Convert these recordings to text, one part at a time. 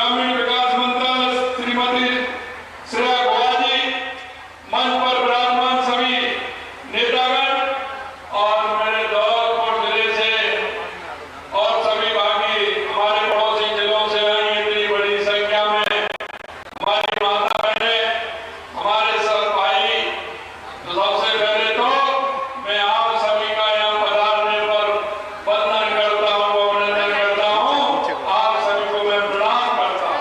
ग्रामीण विकास मंत्रालय श्रीमती श्रेया घोषाल जी, मंच पर विराजमान सभी नेतागण और मेरे धौलपुर जिले से और सभी बाकी हमारे पड़ोसी जिलों से आई इतनी बड़ी संख्या में हमारी माता बहनें, हमारे सब भाई, तो सबसे पहले तो मैं आप सभी का यहाँ पधारने पर वंदन करता हूँ, अभिनंदन करता हूँ। आप सभी को मैं प्रणाम करता हूँ।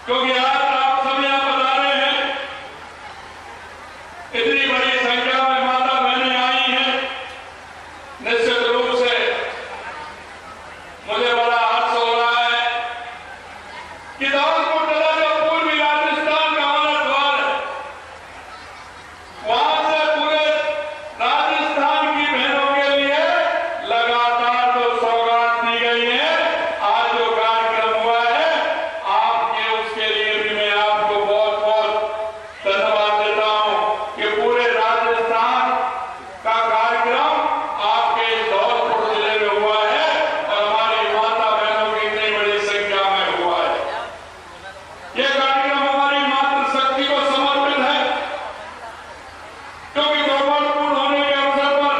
क्योंकि आज आप सब यहाँ पधारे हैं, इतनी बड़ी संख्या में माता बहनें आई हैं, निश्चित रूप से मुझे बड़ा हर्ष हो रहा है कि धौलपुर जिला जो पूर्वी राजस्थान का हमारा द्वार है, वहां से पूरे राजस्थान की बहनों के लिए लगातार जो सौगात दी गई है, आज जो कार्यक्रम हुआ है, आपके उसके लिए भी मैं आपको बहुत बहुत धन्यवाद देता हूं कि पूरे राजस्थान का कार्यक्रम आपके इस धौलपुर जिले में हुआ है और हमारी माता बहनों की इतनी बड़ी संख्या में हुआ है। यह कार्यक्रम हमारी मातृशक्ति को समर्पित है, क्योंकि गौरवपूर्ण होने के अवसर पर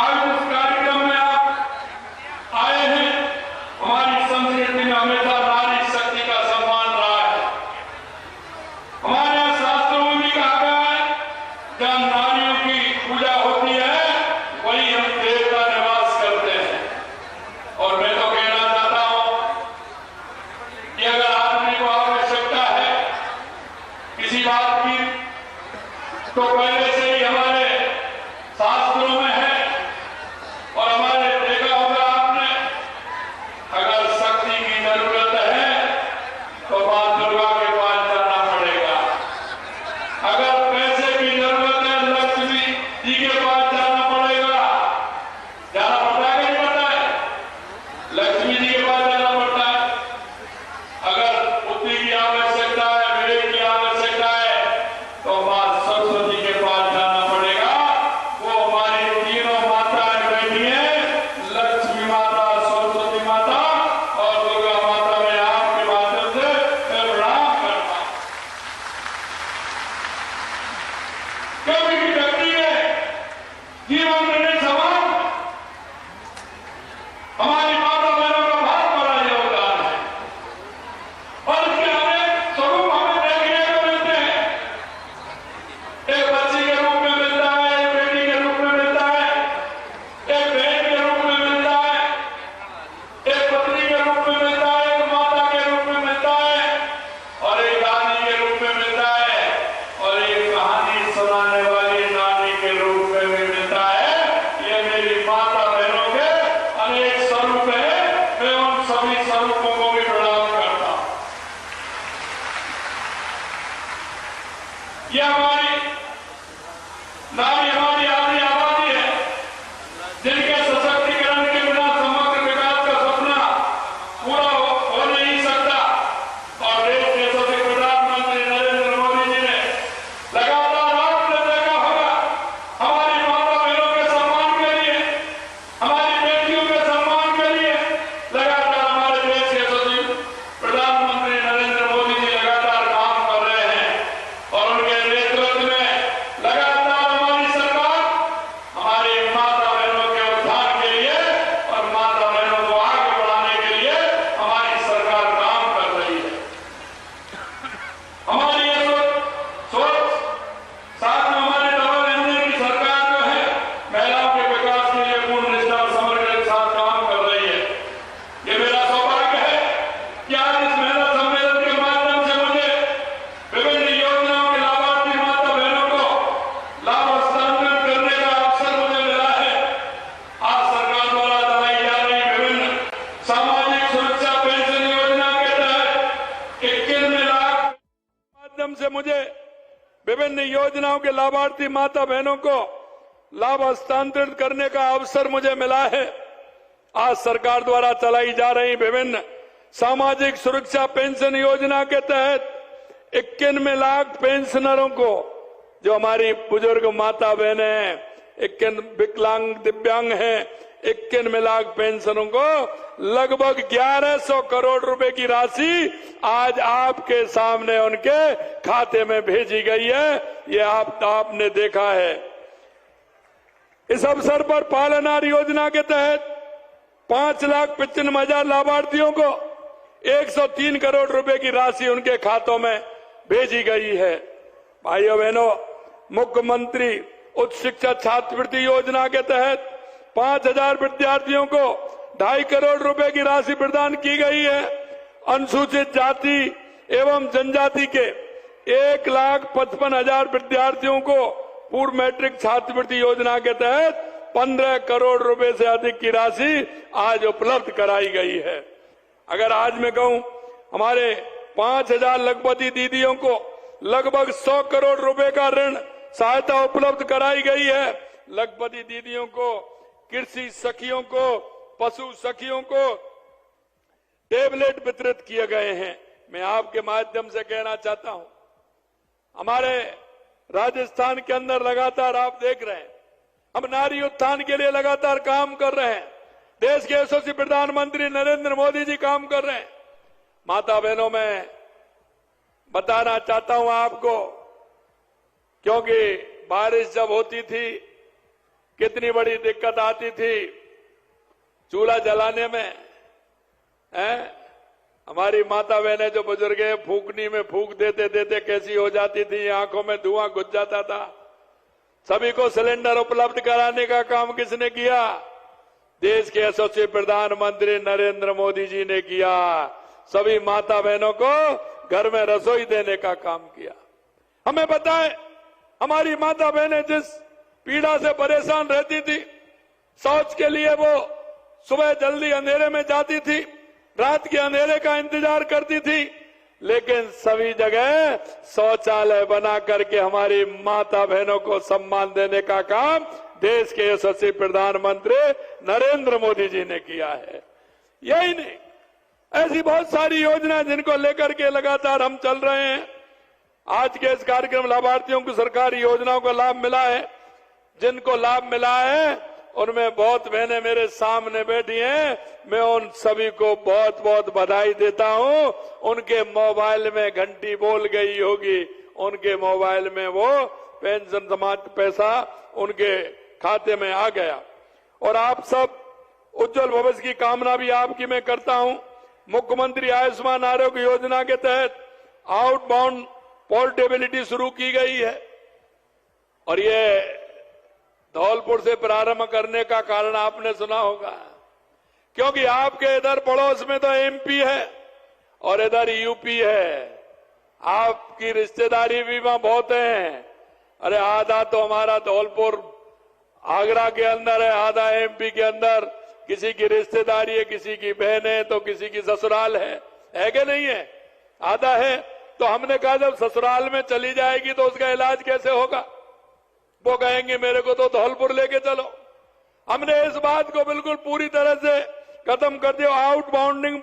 आज इस कार्यक्रम में आप आए हैं। हमारी संस्कृति में हमेशा नारी शक्ति का सम्मान रहा है। हमारे यहाँ शास्त्रों में भी कहा गया है, जहाँ नारियों की पूजा होती है वही हम देवता निवास करते हैं। और मैं तो कहना चाहता हूं कि अगर आदमी को आवश्यकता है किसी बात की, तो पहले से ही हमारे शास्त्रों में है और हमारे देखा होगा आपने, अगर शक्ति की जरूरत है तो मां दुर्गा के पास जाना पड़ेगा। अगर पैसे की जरूरत है लक्ष्मी जी के पास जाना पड़ेगा। जाना पड़ता है कि नहीं पड़ता है? लक्ष्मी जी के पास जाना पड़ता है। अगर बुद्धि की आवश्यकता है, विवेक की आवश्यकता है, तो मां सरस्वती के पास जाना पड़ेगा। वो हमारी तीनों माताएं बैठी हैं, लक्ष्मी माता, सरस्वती माता और दुर्गा माता। मैं आपके माध्यम से मैं प्रणाम करता हूं। कभी भी व्यक्ति है जीवन में समान हमारी माता बहनों का बहुत बड़ा योगदान है और इसके अनेक स्वरूप हमें देखने को मिलते हैं। एक बच्ची के रूप में मिलता है, एक बेटी के रूप में मिलता है, एक बहन के रूप में मिलता है, एक पत्नी के रूप में मिलता है, एक माता के रूप में मिलता है और एक दादी के रूप में मिलता है और एक कहानी सुनाने वाली नानी के रूप में भी मिलता है। ये मेरी माता बहनों के अनेक स्वरूप है। मैं उन सभी स्वरूपों को भी प्रणाम करता हूं। यह हमारी नारी, हमारी आधी आबादी है, जिनके सशक्तिकरण के बिना समग्र विकास का सपना पूरा हो नहीं सकता। और देश के सभी प्रधानमंत्री नरेंद्र मोदी जी ने लगातार, आपने देखा होगा, हमारी माता बहनों के सम्मान के लिए, हमारी बेटियों के सम्मान के लिए लगातार हमारे देश के सचिव प्रधानमंत्री नरेंद्र मोदी जी लगातार काम कर रहे हैं और उनके नेतृत्व में लगातार हमारी सरकार हमारी माता बहनों के उत्थान के लिए और माता बहनों को आगे बढ़ाने के लिए हमारी सरकार काम कर रही है। हमारी ये सोच साथ में हमारे डबल इंजन की सरकार जो है, महिलाओं के विकास के लिए पूर्ण निष्ठा और समर्पण के साथ काम कर रही है। ये मेरा सौभाग्य है कि आज इस महिला सम्मेलन के माध्यम से मुझे विभिन्न योजनाओं के लाभार्थी माता बहनों को लाभ हस्तांतरण करने का अवसर मुझे मिला है। आज सरकार द्वारा चलाई जा रही विभिन्न सामाजिक सुरक्षा पेंशन योजना के तहत 91 लाख माध्यम से मुझे विभिन्न योजनाओं के लाभार्थी माता बहनों को लाभ हस्तांतरित करने का अवसर मुझे मिला है। आज सरकार द्वारा चलाई जा रही विभिन्न सामाजिक सुरक्षा पेंशन योजना के तहत 91 लाख पेंशनरों को, जो हमारी बुजुर्ग माता बहनें हैं, 51 विकलांग दिव्यांग हैं, 51 लाख पेंशनों को लगभग 1100 करोड़ रुपए की राशि आज आपके सामने उनके खाते में भेजी गई है। ये आपने देखा है। इस अवसर पर पालनार योजना के तहत 5,95,000 लाभार्थियों को 103 करोड़ रुपए की राशि उनके खातों में भेजी गई है। भाइयों बहनों, मुख्यमंत्री उच्च शिक्षा छात्रवृत्ति योजना के तहत 5,000 विद्यार्थियों को 2.5 करोड़ रुपए की राशि प्रदान की गई है। अनुसूचित जाति एवं जनजाति के 1,55,000 विद्यार्थियों को पूर्व मैट्रिक छात्रवृत्ति योजना के तहत 15 करोड़ रुपए से अधिक की राशि आज उपलब्ध कराई गई है। अगर आज मैं कहूं, हमारे 5,000 लखपति दीदियों को लगभग 100 करोड़ रुपए का ऋण सहायता उपलब्ध कराई गई है। लखपति दीदियों को, कृषि सखियों को, पशु सखियों को टेबलेट वितरित किए गए हैं। मैं आपके माध्यम से कहना चाहता हूं, हमारे राजस्थान के अंदर लगातार आप देख रहे हैं, हम नारी उत्थान के लिए लगातार काम कर रहे हैं। देश के यशस्वी प्रधानमंत्री नरेंद्र मोदी जी काम कर रहे हैं। माता बहनों, मैं बताना चाहता हूं आपको, क्योंकि बारिश जब होती थी कितनी बड़ी दिक्कत आती थी चूल्हा जलाने में। हमारी माता बहनें जो बुजुर्ग हैं, फूकनी में फूक देते देते कैसी हो जाती थी, आंखों में धुआं घुस जाता था। सभी को सिलेंडर उपलब्ध कराने का काम किसने किया? देश के यशस्वी प्रधानमंत्री नरेंद्र मोदी जी ने किया। सभी माता बहनों को घर में रसोई देने का काम किया। हमें पता है, हमारी माता बहनें जिस पीड़ा से परेशान रहती थी, शौच के लिए वो सुबह जल्दी अंधेरे में जाती थी, रात के अंधेरे का इंतजार करती थी, लेकिन सभी जगह शौचालय बना करके हमारी माता बहनों को सम्मान देने का काम देश के यशस्वी प्रधानमंत्री नरेंद्र मोदी जी ने किया है। यही नहीं, ऐसी बहुत सारी योजना जिनको लेकर के लगातार हम चल रहे हैं। आज के इस कार्यक्रम लाभार्थियों को सरकारी योजनाओं का लाभ मिला है। जिनको लाभ मिला है उनमें बहुत बहनें मेरे सामने बैठी हैं। मैं उन सभी को बहुत बहुत बधाई देता हूं। उनके मोबाइल में घंटी बोल गई होगी, उनके मोबाइल में वो पेंशन समाज पैसा उनके खाते में आ गया। और आप सब उज्जवल भविष्य की कामना भी आपकी मैं करता हूं। मुख्यमंत्री आयुष्मान आरोग्य योजना के तहत आउटबाउंड पोर्टेबिलिटी शुरू की गई है और ये धौलपुर से प्रारंभ करने का कारण आपने सुना होगा, क्योंकि आपके इधर पड़ोस में तो एमपी है और इधर यूपी है। आपकी रिश्तेदारी भी वहां बहुत है। अरे आधा तो हमारा धौलपुर आगरा के अंदर है, आधा एमपी के अंदर। किसी की रिश्तेदारी है, किसी की बहन है, तो किसी की ससुराल है कि नहीं है? आधा है। तो हमने कहा जब ससुराल में चली जाएगी तो उसका इलाज कैसे होगा? वो कहेंगे मेरे को तो धौलपुर लेके चलो। हमने इस बात को बिल्कुल पूरी तरह से खत्म कर दिया। आउटबाउंडिंग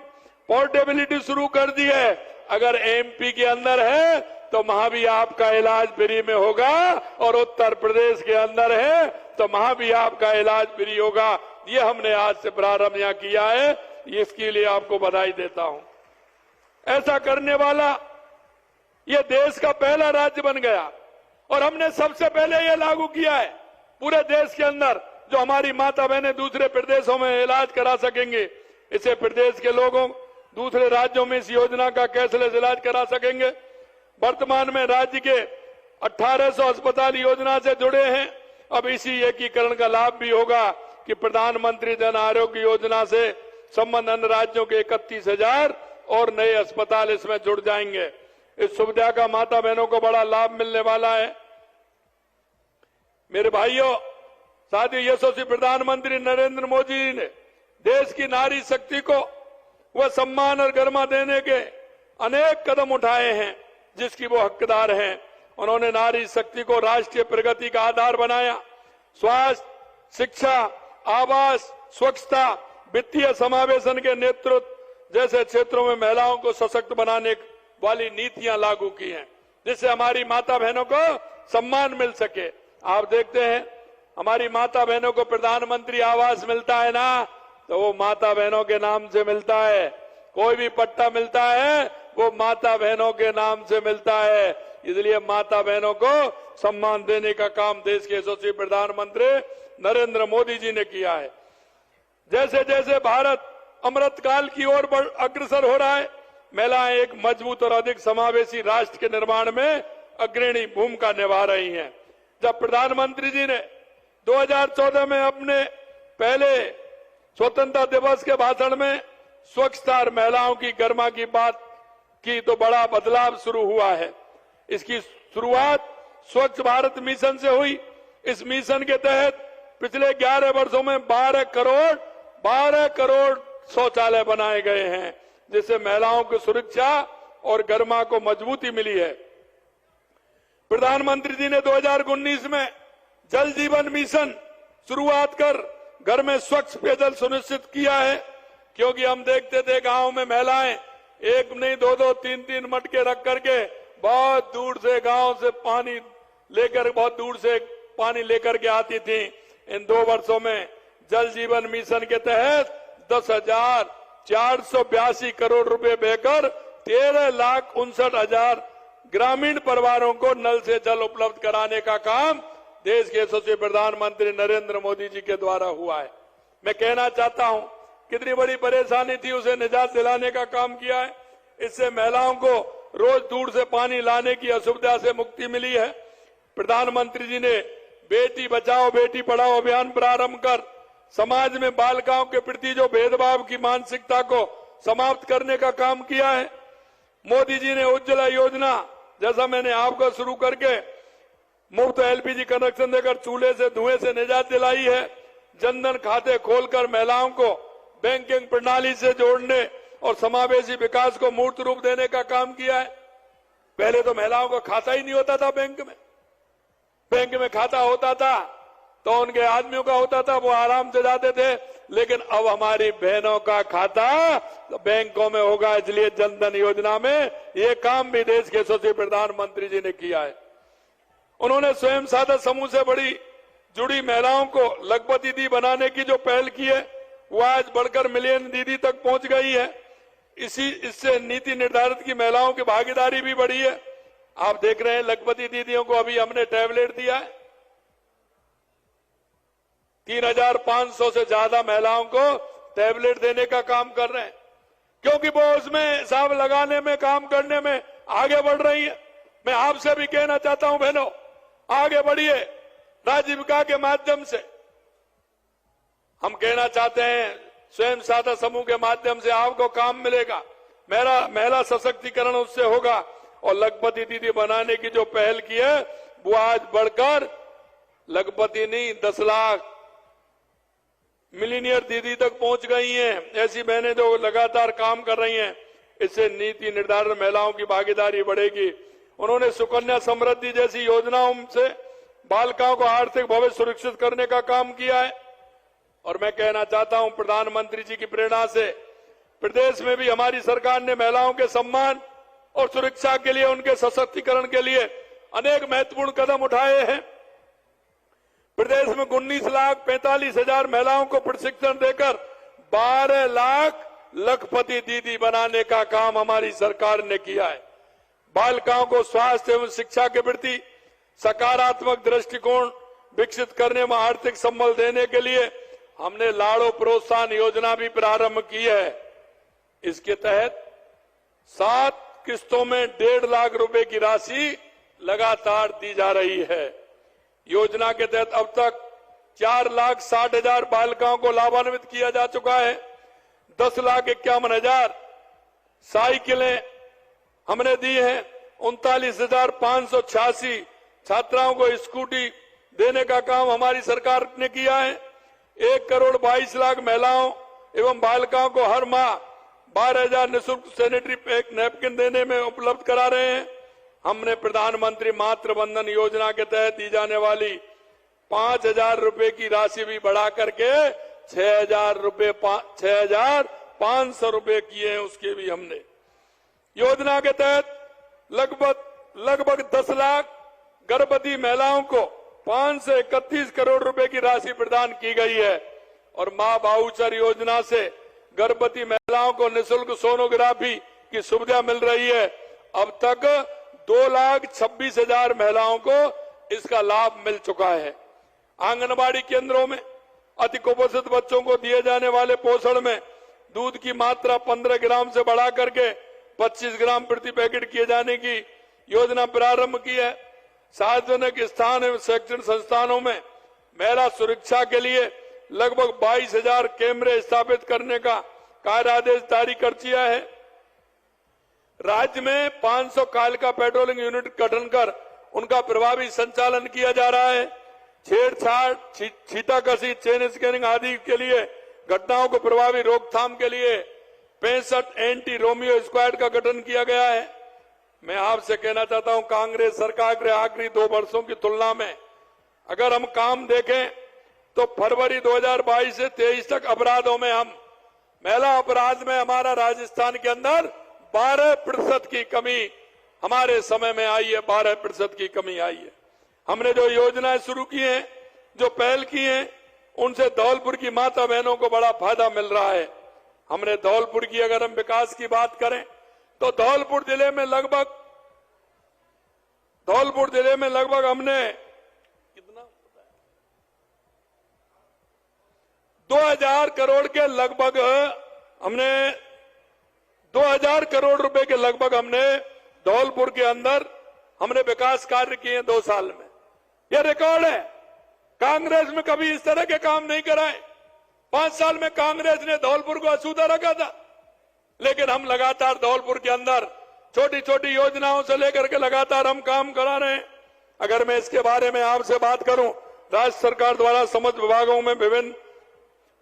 पोर्टेबिलिटी शुरू कर दी है। अगर एमपी के अंदर है तो वहां भी आपका इलाज फ्री में होगा, और उत्तर प्रदेश के अंदर है तो वहां भी आपका इलाज फ्री होगा। ये हमने आज से प्रारंभ यहां किया है, इसके लिए आपको बधाई देता हूं। ऐसा करने वाला ये देश का पहला राज्य बन गया और हमने सबसे पहले ये लागू किया है पूरे देश के अंदर, जो हमारी माता बहनें दूसरे प्रदेशों में इलाज करा सकेंगे। इसे प्रदेश के लोगों दूसरे राज्यों में इस योजना का कैशलेस इलाज करा सकेंगे। वर्तमान में राज्य के 1800 अस्पताल योजना से जुड़े हैं। अब इसी एकीकरण का लाभ भी होगा कि प्रधानमंत्री जन आरोग्य योजना से संबद्ध अन्य राज्यों के 31,000 और नए अस्पताल इसमें जुड़ जाएंगे। इस सुविधा का माता बहनों को बड़ा लाभ मिलने वाला है। मेरे भाइयों, साथियों, यशस्वी प्रधानमंत्री नरेंद्र मोदी जी ने देश की नारी शक्ति को वह सम्मान और गरिमा देने के अनेक कदम उठाए हैं जिसकी वो हकदार हैं। उन्होंने नारी शक्ति को राष्ट्रीय प्रगति का आधार बनाया। स्वास्थ्य, शिक्षा, आवास, स्वच्छता, वित्तीय समावेशन के नेतृत्व जैसे क्षेत्रों में महिलाओं को सशक्त बनाने वाली नीतियां लागू की हैं, जिससे हमारी माता बहनों को सम्मान मिल सके। आप देखते हैं हमारी माता बहनों को प्रधानमंत्री आवास मिलता है ना, तो वो माता बहनों के नाम से मिलता है। कोई भी पट्टा मिलता है वो माता बहनों के नाम से मिलता है। इसलिए माता बहनों को सम्मान देने का काम देश के यशस्वी प्रधानमंत्री नरेंद्र मोदी जी ने किया है। जैसे जैसे भारत अमृत काल की ओर अग्रसर हो रहा है, महिलाएं एक मजबूत और अधिक समावेशी राष्ट्र के निर्माण में अग्रणी भूमिका निभा रही हैं। जब प्रधानमंत्री जी ने 2014 में अपने पहले स्वतंत्रता दिवस के भाषण में स्वच्छता और महिलाओं की गरिमा की बात की, तो बड़ा बदलाव शुरू हुआ है। इसकी शुरुआत स्वच्छ भारत मिशन से हुई। इस मिशन के तहत पिछले 11 वर्षों में 12 करोड़ शौचालय बनाए गए हैं, जिससे महिलाओं की सुरक्षा और गरिमा को मजबूती मिली है। प्रधानमंत्री जी ने 2019 में जल जीवन मिशन शुरुआत कर घर में स्वच्छ पेयजल सुनिश्चित किया है, क्योंकि हम देखते थे गांव में महिलाएं एक नहीं दो तीन मटके रख करके बहुत दूर से गांव से पानी लेकर के आती थी। इन 2 वर्षों में जल जीवन मिशन के तहत 10,482 करोड़ रुपए बहकर 13,59,000 ग्रामीण परिवारों को नल से जल उपलब्ध कराने का काम देश के यशस्वी प्रधानमंत्री नरेंद्र मोदी जी के द्वारा हुआ है। मैं कहना चाहता हूं, कितनी बड़ी परेशानी थी, उसे निजात दिलाने का काम किया है। इससे महिलाओं को रोज दूर से पानी लाने की असुविधा से मुक्ति मिली है। प्रधानमंत्री जी ने बेटी बचाओ बेटी पढ़ाओ अभियान प्रारंभ कर समाज में बालिकाओं के प्रति जो भेदभाव की मानसिकता को समाप्त करने का काम किया है। मोदी जी ने उज्ज्वला योजना जैसा मैंने आपको शुरू करके मुफ्त एलपीजी कनेक्शन देकर चूल्हे से धुएं से निजात दिलाई है। जनधन खाते खोलकर महिलाओं को बैंकिंग प्रणाली से जोड़ने और समावेशी विकास को मूर्त रूप देने का काम किया है। पहले तो महिलाओं का खाता ही नहीं होता था बैंक में खाता होता था तो उनके आदमियों का होता था, वो आराम से जाते थे, लेकिन अब हमारी बहनों का खाता तो बैंकों में होगा। इसलिए जनधन योजना में ये काम भी देश के यशस्वी प्रधानमंत्री जी ने किया है। उन्होंने स्वयं सहायता समूह से बड़ी जुड़ी महिलाओं को लखपति दीदी बनाने की जो पहल की है, वो आज बढ़कर मिलियन दीदी तक पहुंच गई है। इससे नीति निर्धारित की महिलाओं की भागीदारी भी बढ़ी है। आप देख रहे हैं लखपति दीदियों को अभी हमने टैबलेट दिया है। 3,500 से ज्यादा महिलाओं को टैबलेट देने का काम कर रहे हैं, क्योंकि वो उसमें हिसाब लगाने में काम करने में आगे बढ़ रही है। मैं आपसे भी कहना चाहता हूं बहनों, आगे बढ़िए। राजीविका के माध्यम से हम कहना चाहते हैं, स्वयं सहायता समूह के माध्यम से आपको काम मिलेगा, महिला सशक्तिकरण उससे होगा। और लखपति दीदी बनाने की जो पहल की है वो आज बढ़कर लखपति नहीं 10 लाख मिलीनियर दीदी तक पहुंच गई हैं। ऐसी बहनें जो लगातार काम कर रही हैं, इससे नीति निर्धारण महिलाओं की भागीदारी बढ़ेगी। उन्होंने सुकन्या समृद्धि जैसी योजनाओं से बालिकाओं को आर्थिक भविष्य सुरक्षित करने का काम किया है। और मैं कहना चाहता हूं, प्रधानमंत्री जी की प्रेरणा से प्रदेश में भी हमारी सरकार ने महिलाओं के सम्मान और सुरक्षा के लिए, उनके सशक्तिकरण के लिए अनेक महत्वपूर्ण कदम उठाए हैं। प्रदेश में 19,45,000 महिलाओं को प्रशिक्षण देकर 12 लाख लखपति दीदी बनाने का काम हमारी सरकार ने किया है। बालिकाओं को स्वास्थ्य एवं शिक्षा के प्रति सकारात्मक दृष्टिकोण विकसित करने में आर्थिक संबल देने के लिए हमने लाड़ो प्रोत्साहन योजना भी प्रारंभ की है। इसके तहत 7 किस्तों में 1.5 लाख रुपए की राशि लगातार दी जा रही है। योजना के तहत अब तक 4,60,000 बालिकाओं को लाभान्वित किया जा चुका है। 10,51,000 साइकिलें हमने दी हैं। 39,586 छात्राओं को स्कूटी देने का काम हमारी सरकार ने किया है। 1,22,00,000 महिलाओं एवं बालिकाओं को हर माह 12,000 निःशुल्क सैनिटरी नैपकिन देने में उपलब्ध करा रहे हैं। हमने प्रधानमंत्री मातृ वंदन योजना के तहत दी जाने वाली 5,000 रुपए की राशि भी बढ़ा करके 6,500 रुपए किए हैं। उसके भी हमने योजना के तहत लगभग 10 लाख गर्भवती महिलाओं को 531 करोड़ रुपए की राशि प्रदान की गई है और मां वाउचर योजना से गर्भवती महिलाओं को निःशुल्क सोनोग्राफी की सुविधा मिल रही है। अब तक 2,26,000 महिलाओं को इसका लाभ मिल चुका है। आंगनबाड़ी केंद्रों में अति कुपोषित बच्चों को दिए जाने वाले पोषण में दूध की मात्रा 15 ग्राम से बढ़ा करके 25 ग्राम प्रति पैकेट किए जाने की योजना प्रारंभ की है। सार्वजनिक स्थान एवं शैक्षणिक संस्थानों में महिला सुरक्षा के लिए लगभग 22,000 कैमरे स्थापित करने का कार्य आदेश जारी कर दिया है। राज्य में 500 कालिका पेट्रोलिंग यूनिट गठन कर उनका प्रभावी संचालन किया जा रहा है। छेड़छाड़, छीटाकशी, चेन स्कैनिंग आदि के लिए घटनाओं को प्रभावी रोकथाम के लिए 65 एंटी रोमियो स्क्वाड का गठन किया गया है। मैं आपसे कहना चाहता हूं, कांग्रेस सरकार के आखिरी 2 वर्षों की तुलना में अगर हम काम देखें तो फरवरी 2022 से 23 तक अपराधों में हम महिला अपराध में हमारा राजस्थान के अंदर 12% की कमी हमारे समय में आई है। 12% की कमी आई है। हमने जो योजनाएं शुरू की हैं, जो पहल की हैं, उनसे धौलपुर की माता बहनों को बड़ा फायदा मिल रहा है। हमने धौलपुर की अगर हम विकास की बात करें तो धौलपुर जिले में लगभग हमने कितना 2000 करोड़ के लगभग हमने 2000 करोड़ रुपए के लगभग हमने धौलपुर के अंदर हमने विकास कार्य किए 2 साल में। यह रिकॉर्ड है। कांग्रेस में कभी इस तरह के काम नहीं कराए। 5 साल में कांग्रेस ने धौलपुर को अछूता रखा था, लेकिन हम लगातार धौलपुर के अंदर छोटी छोटी योजनाओं से लेकर के लगातार हम काम करा रहे हैं। अगर मैं इसके बारे में आपसे बात करूं, राज्य सरकार द्वारा समस्त विभागों में विभिन्न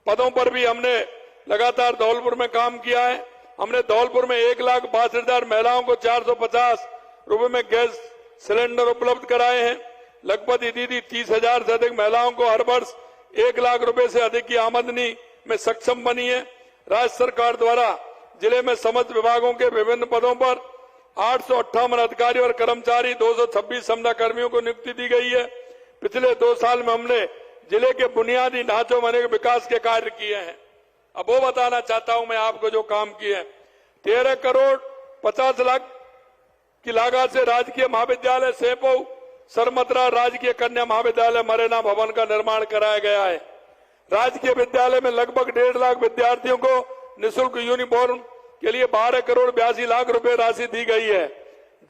पदों पर भी हमने लगातार धौलपुर में काम किया है। हमने धौलपुर में 1,62,000 महिलाओं को 450 रुपए में गैस सिलेंडर उपलब्ध कराए हैं। लगभग दीदी 30,000 से अधिक महिलाओं को हर वर्ष 1 लाख रुपए से अधिक की आमदनी में सक्षम बनी है। राज्य सरकार द्वारा जिले में समस्त विभागों के विभिन्न पदों पर 858 अधिकारी और कर्मचारी, 226 समता कर्मियों को नियुक्ति दी गई है। पिछले 2 साल में हमने जिले के बुनियादी ढांचों में अनेक विकास के कार्य किए हैं। अब वो बताना चाहता हूं मैं आपको जो काम किए हैं। 13 करोड़ 50 लाख की लागत से राजकीय महाविद्यालय सेपऊ सरमतरा राजकीय कन्या महाविद्यालय मरेना भवन का निर्माण कराया गया है। राजकीय विद्यालय में लगभग 1.5 लाख विद्यार्थियों को निःशुल्क यूनिफॉर्म के लिए 12 करोड़ 82 लाख रुपए राशि दी गई है।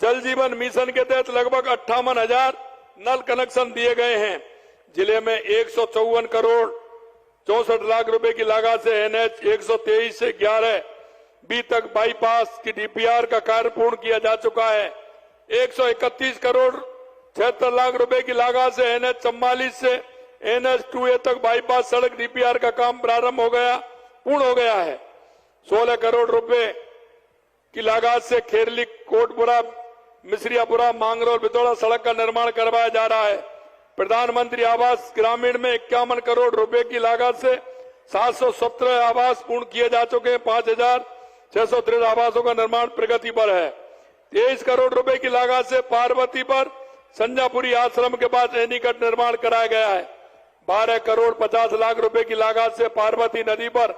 जल जीवन मिशन के तहत लगभग 58,000 नल कनेक्शन दिए गए हैं। जिले में 154 करोड़ 64 लाख रुपए की लागत से NH 123 से 11 बी तक बाईपास की DPR का कार्य पूर्ण किया जा चुका है। 131 करोड़ 76 लाख रुपए की लागत से NH 44 से NH 2A तक बाईपास सड़क DPR का काम पूर्ण हो गया है। 16 करोड़ रुपए की लागत से खेरली कोटपुरा मिश्रियापुरा मांगरोल बितौड़ा सड़क का निर्माण करवाया जा रहा है। प्रधानमंत्री आवास ग्रामीण में 51 करोड़ रुपए की लागत से 717 आवास पूर्ण किए जा चुके हैं। 5,663 आवासों का निर्माण प्रगति पर है। 23 करोड़ रुपए की लागत से पार्वती पर संजापुरी आश्रम के पास एनीकट निर्माण कराया गया है। 12 करोड़ 50 लाख रुपए की लागत से पार्वती नदी पर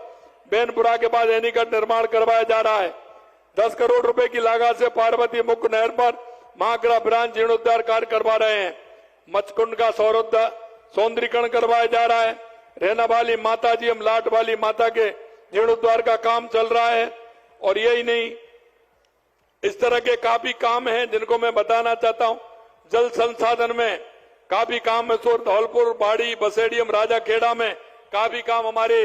बेनपुरा के पास एनीकट निर्माण करवाया जा रहा है। 10 करोड़ रुपए की लागत से पार्वती मुख्य नहर पर महाग्रा ब्रांच जीर्णोद्धार कार्य करवा रहे हैं। मचकुंड का सौंदर्यीकरण करवाया जा रहा है। रहना वाली माता जी एवं लाट वाली माता के जीर्णोद्धार का काम चल रहा है। और यही नहीं, इस तरह के काफी काम हैं जिनको मैं बताना चाहता हूं। जल संसाधन में काफी काम मैसूर, धौलपुर, बाड़ी, बसेड़ी एवं राजाखेड़ा में काफी काम, हमारे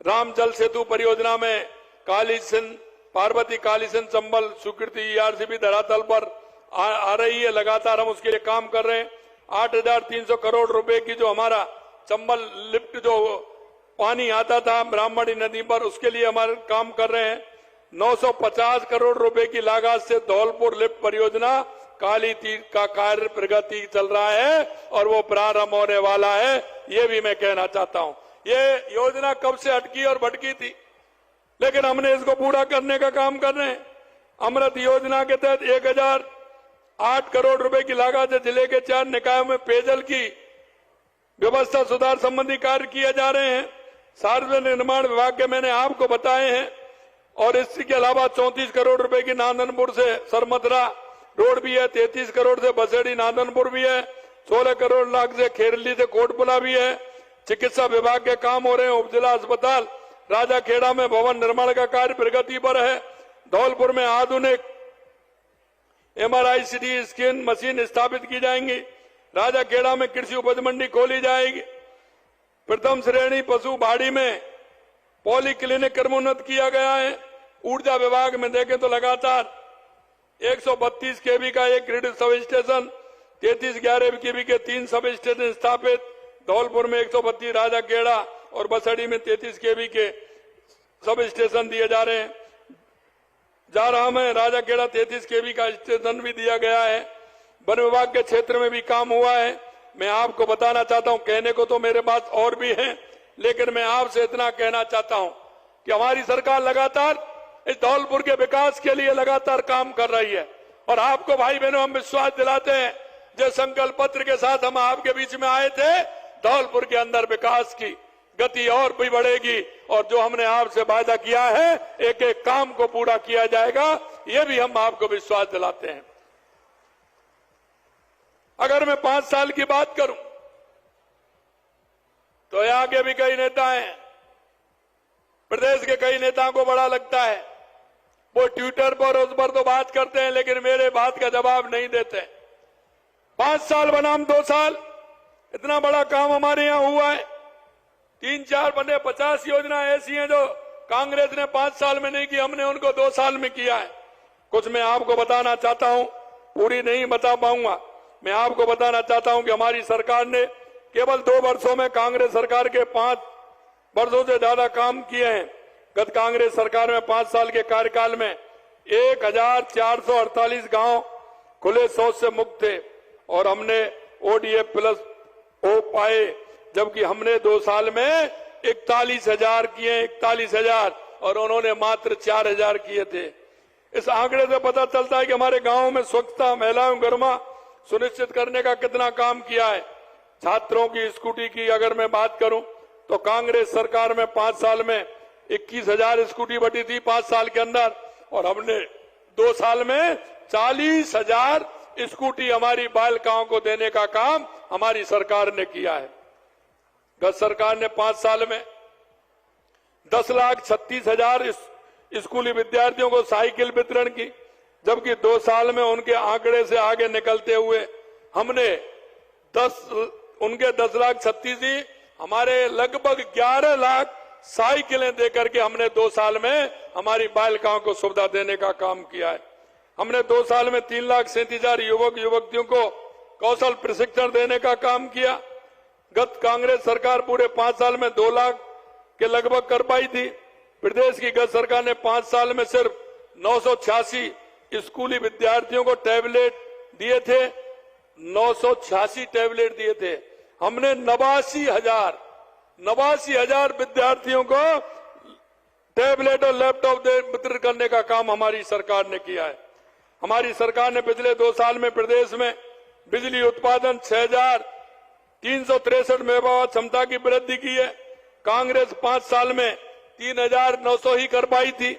राम जल सेतु परियोजना में काली सिंध पार्वती काली सिंध चंबल स्वीकृति ERCP धरातल पर आ रही है। लगातार हम उसके लिए काम कर रहे हैं। 8,300 करोड़ रुपए की जो हमारा चंबल लिफ्ट जो पानी आता था ब्राह्मणी नदी पर, उसके लिए हमारे काम कर रहे हैं। 950 करोड़ रुपए की लागत से धौलपुर लिफ्ट परियोजना काली तीर का कार्य प्रगति चल रहा है और वो प्रारंभ होने वाला है। ये भी मैं कहना चाहता हूं। ये योजना कब से अटकी और भटकी थी, लेकिन हमने इसको पूरा करने का काम कर रहे हैं। अमृत योजना के तहत 8 करोड़ रुपए की लागत से जिले के 4 निकायों में पेयजल की व्यवस्था सुधार संबंधी कार्य किए जा रहे हैं। सार्वजनिक निर्माण विभाग के मैंने आपको बताए हैं। और इसके अलावा 34 करोड़ रुपए की नांदनपुर से सरमथरा रोड भी है, 33 करोड़ से बसेड़ी नांदनपुर भी है, 16 करोड़ लाख से खेरली से कोटपुला भी है। चिकित्सा विभाग के काम हो रहे हैं। उपजिला अस्पताल राजाखेड़ा में भवन निर्माण का कार्य प्रगति पर है। धौलपुर में आधुनिक MRI CT स्कैन मशीन स्थापित की जाएंगी। राजाखेड़ा में कृषि उपज मंडी खोली जाएगी। प्रथम श्रेणी पशु बाड़ी में पॉली क्लिनिक क्रमोन्नत किया गया है। ऊर्जा विभाग में देखें तो लगातार 132 kV का एक ग्रिड सब स्टेशन, 3311 kV के 3 सब स्टेशन स्थापित। धौलपुर में 132, राजाखेड़ा और बसड़ी में 33 kV के सब स्टेशन दिए जा रहे हैं। जारहा में राजाखेड़ा 33 kV का स्टेशन भी दिया गया है। वन विभाग के क्षेत्र में भी काम हुआ है। मैं आपको बताना चाहता हूं, कहने को तो मेरे पास और भी है, लेकिन मैं आपसे इतना कहना चाहता हूं कि हमारी सरकार लगातार इस धौलपुर के विकास के लिए लगातार काम कर रही है। और आपको भाई बहनों हम विश्वास दिलाते हैं, जो संकल्प पत्र के साथ हम आपके बीच में आए थे, धौलपुर के अंदर विकास की गति और भी बढ़ेगी। और जो हमने आपसे वादा किया है, एक एक काम को पूरा किया जाएगा, ये भी हम आपको विश्वास दिलाते हैं। अगर मैं 5 साल की बात करूं तो यहां के भी कई नेता हैं, प्रदेश के कई नेताओं को बड़ा लगता है, वो ट्विटर पर उस पर तो बात करते हैं, लेकिन मेरे बात का जवाब नहीं देते। 5 साल बनाम 2 साल, इतना बड़ा काम हमारे यहां हुआ है। 3-4 बने 50 योजना ऐसी हैं जो कांग्रेस ने 5 साल में नहीं की, हमने उनको 2 साल में किया है। कुछ मैं आपको बताना चाहता हूं, पूरी नहीं बता पाऊंगा। मैं आपको बताना चाहता हूं कि हमारी सरकार ने केवल 2 वर्षों में कांग्रेस सरकार के 5 वर्षों से ज्यादा काम किए हैं। गत कांग्रेस सरकार में 5 साल के कार्यकाल में 1448 गांव खुले शौच से मुक्त थे और हमने ODF प्लस ओ पाए, जबकि हमने 2 साल में 41,000 किए, 41,000, और उन्होंने मात्र 4,000 किए थे। इस आंकड़े से पता चलता है कि हमारे गांव में स्वच्छता, महिलाओं गर्मा सुनिश्चित करने का कितना काम किया है। छात्रों की स्कूटी की अगर मैं बात करूं तो कांग्रेस सरकार में 5 साल में 21,000 स्कूटी बटी थी 5 साल के अंदर, और हमने 2 साल में 40,000 स्कूटी हमारी बालिकाओं को देने का काम हमारी सरकार ने किया है। गत सरकार ने 5 साल में 10,36,000 स्कूली विद्यार्थियों को साइकिल वितरण की, जबकि 2 साल में उनके आंकड़े से आगे निकलते हुए हमने 10,36,000 हमारे लगभग 11 लाख साइकिलें देकर के हमने 2 साल में हमारी बालिकाओं को सुविधा देने का काम किया है। हमने 2 साल में 3,37,000 युवक युवतियों को कौशल प्रशिक्षण देने का काम किया। गत कांग्रेस सरकार पूरे 5 साल में 2 लाख के लगभग कर पाई थी। प्रदेश की गत सरकार ने 5 साल में सिर्फ 986 स्कूली विद्यार्थियों को टैबलेट दिए थे, 986 टैबलेट दिए थे। हमने 89,000 विद्यार्थियों को टैबलेट और लैपटॉप वितरण करने का काम हमारी सरकार ने किया है। हमारी सरकार ने पिछले 2 साल में प्रदेश में बिजली उत्पादन 6,363 मेगावाट क्षमता की वृद्धि की है। कांग्रेस 5 साल में 3,900 ही कर पाई थी।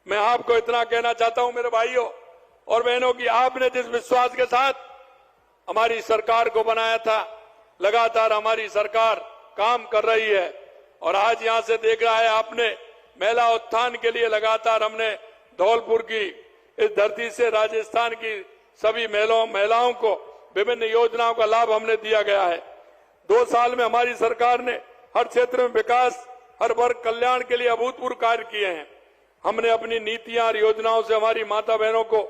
मैं आपको इतना कहना चाहता हूं मेरे भाइयों और बहनों की, आपने जिस विश्वास के साथ हमारी सरकार को बनाया था, लगातार हमारी सरकार काम कर रही है। और आज यहां से देख रहा है आपने, महिला उत्थान के लिए लगातार हमने धौलपुर की इस धरती से राजस्थान की सभी महिलाओं को विभिन्न योजनाओं का लाभ हमने दिया गया है। 2 साल में हमारी सरकार ने हर क्षेत्र में विकास, हर वर्ग कल्याण के लिए अभूतपूर्व कार्य किए हैं। हमने अपनी नीतियां और योजनाओं से हमारी माता बहनों को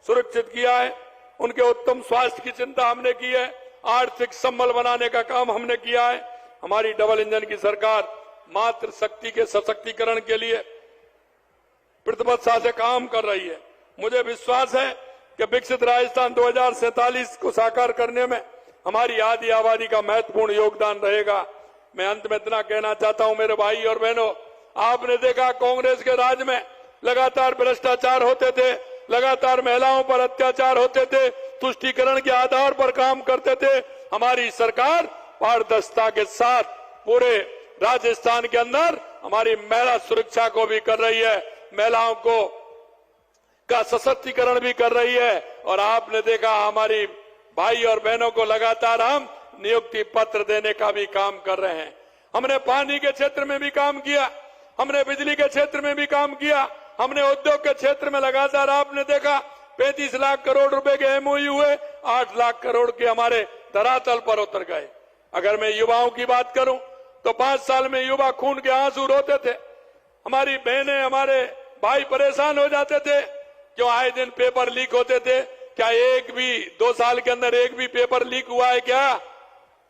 सुरक्षित किया है। उनके उत्तम स्वास्थ्य की चिंता हमने की है। आर्थिक संबल बनाने का काम हमने किया है। हमारी डबल इंजन की सरकार मातृ शक्ति के सशक्तिकरण के लिए प्रतिबद्धता से काम कर रही है। मुझे विश्वास है कि विकसित राजस्थान 2047 को साकार करने में हमारी आदि आबादी का महत्वपूर्ण योगदान रहेगा। मैं अंत में इतना कहना चाहता हूं मेरे भाई और बहनों, आपने देखा कांग्रेस के राज में लगातार भ्रष्टाचार होते थे, लगातार महिलाओं पर अत्याचार होते थे, तुष्टीकरण के आधार पर काम करते थे। हमारी सरकार पारदर्शिता के साथ पूरे राजस्थान के अंदर हमारी महिला सुरक्षा को भी कर रही है, महिलाओं को का सशक्तिकरण भी कर रही है। और आपने देखा हमारी भाई और बहनों को लगातार हम नियुक्ति पत्र देने का भी काम कर रहे हैं। हमने पानी के क्षेत्र में भी काम किया, हमने बिजली के क्षेत्र में भी काम किया, हमने उद्योग के क्षेत्र में लगातार आपने देखा 35 लाख करोड़ रुपए के एमओयू हुए, 8 लाख करोड़ के हमारे धरातल पर उतर गए। अगर मैं युवाओं की बात करूं तो 5 साल में युवा खून के आंसू रोते थे, हमारी बहनें हमारे भाई परेशान हो जाते थे, क्यों आए दिन पेपर लीक होते थे। क्या एक भी 2 साल के अंदर एक भी पेपर लीक हुआ है क्या?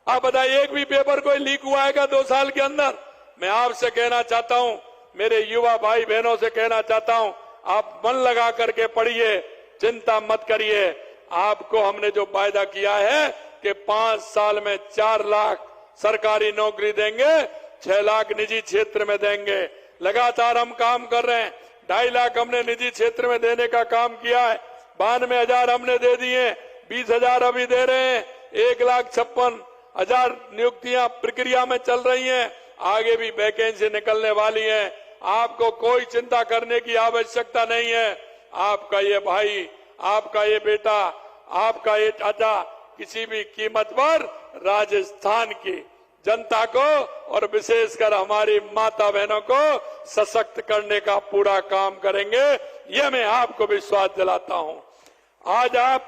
आप बताइए, एक भी पेपर कोई लीक हुआ है क्या 2 साल के अंदर? मैं आपसे कहना चाहता हूं, मेरे युवा भाई बहनों से कहना चाहता हूं, आप मन लगा करके पढ़िए, चिंता मत करिए। आपको हमने जो वायदा किया है कि 5 साल में 4 लाख सरकारी नौकरी देंगे, 6 लाख निजी क्षेत्र में देंगे। लगातार हम काम कर रहे हैं। 2.5 लाख हमने निजी क्षेत्र में देने का काम किया है, 92,000 हमने दे दिए, 20,000 अभी दे रहे हैं, 1,56,000 नियुक्तियां प्रक्रिया में चल रही हैं, आगे भी वैकेंसी निकलने वाली हैं। आपको कोई चिंता करने की आवश्यकता नहीं है। आपका ये भाई, आपका ये बेटा, आपका ये चाचा किसी भी कीमत पर राजस्थान की जनता को और विशेषकर हमारी माता बहनों को सशक्त करने का पूरा काम करेंगे, ये मैं आपको विश्वास दिलाता हूं। आज आप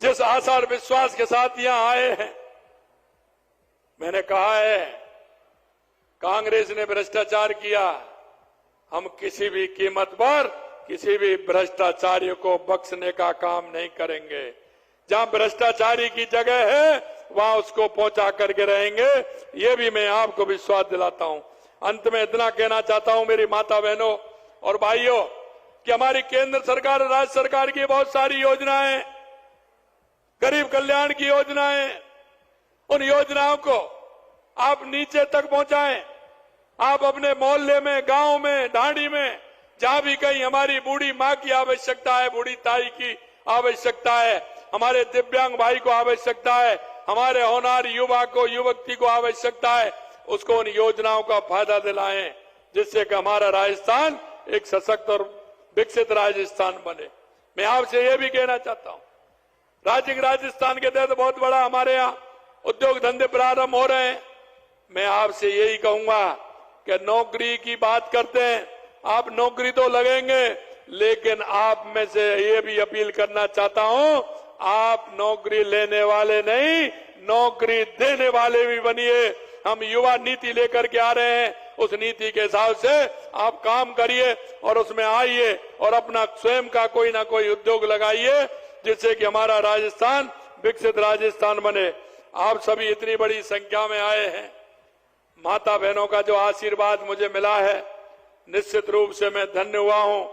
जिस आशा और विश्वास के साथ यहां आए हैं, मैंने कहा है कांग्रेस ने भ्रष्टाचार किया, हम किसी भी कीमत पर किसी भी भ्रष्टाचारी को बख्शने का काम नहीं करेंगे। जहां भ्रष्टाचारी की जगह है वहां उसको पहुंचा करके रहेंगे, ये भी मैं आपको विश्वास दिलाता हूं। अंत में इतना कहना चाहता हूं मेरी माता बहनों और भाइयों कि हमारी केंद्र सरकार और राज्य सरकार की बहुत सारी योजनाएं, गरीब कल्याण की योजनाएं, उन योजनाओं को आप नीचे तक पहुंचाएं। आप अपने मोहल्ले में, गांव में, ढांडी में, जहां भी कहीं हमारी बूढ़ी मां की आवश्यकता है, बूढ़ी ताई की आवश्यकता है, हमारे दिव्यांग भाई को आवश्यकता है, हमारे होनहार युवा को, युवती को आवश्यकता है, उसको उन योजनाओं का फायदा दिलाएं, जिससे कि हमारा राजस्थान एक सशक्त और विकसित राजस्थान बने। मैं आपसे यह भी कहना चाहता हूं, राज्य राजस्थान के तहत बहुत बड़ा हमारे यहाँ उद्योग धंधे प्रारंभ हो रहे हैं। मैं आपसे यही कहूंगा कि नौकरी की बात करते हैं, आप नौकरी तो लगेंगे, लेकिन आप में से ये भी अपील करना चाहता हूं, आप नौकरी लेने वाले नहीं, नौकरी देने वाले भी बनिए। हम युवा नीति लेकर के आ रहे हैं, उस नीति के हिसाब से आप काम करिए और उसमें आइए और अपना स्वयं का कोई ना कोई उद्योग लगाइए, जिससे कि हमारा राजस्थान विकसित राजस्थान बने। आप सभी इतनी बड़ी संख्या में आए हैं, माता बहनों का जो आशीर्वाद मुझे मिला है, निश्चित रूप से मैं धन्य हुआ हूं।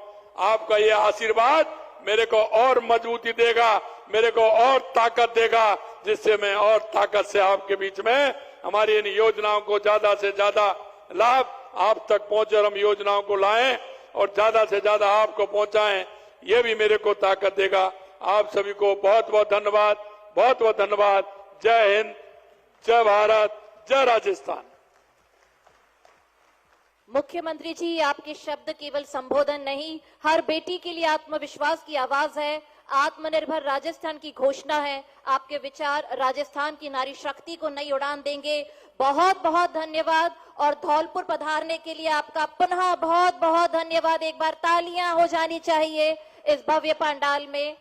आपका ये आशीर्वाद मेरे को और मजबूती देगा, मेरे को और ताकत देगा, जिससे मैं और ताकत से आपके बीच में हमारी इन योजनाओं को ज्यादा से ज्यादा लाभ आप तक पहुंचे और हम योजनाओं को लाएं और ज्यादा से ज्यादा आपको पहुंचाएं, ये भी मेरे को ताकत देगा। आप सभी को बहुत बहुत धन्यवाद, बहुत बहुत धन्यवाद। जय हिंद, जय भारत, जय राजस्थान। मुख्यमंत्री जी, आपके शब्द केवल संबोधन नहीं, हर बेटी के लिए आत्मविश्वास की आवाज है, आत्मनिर्भर राजस्थान की घोषणा है। आपके विचार राजस्थान की नारी शक्ति को नई उड़ान देंगे। बहुत बहुत धन्यवाद। और धौलपुर पधारने के लिए आपका पुनः बहुत बहुत धन्यवाद। एक बार तालियां हो जानी चाहिए इस भव्य पंडाल में।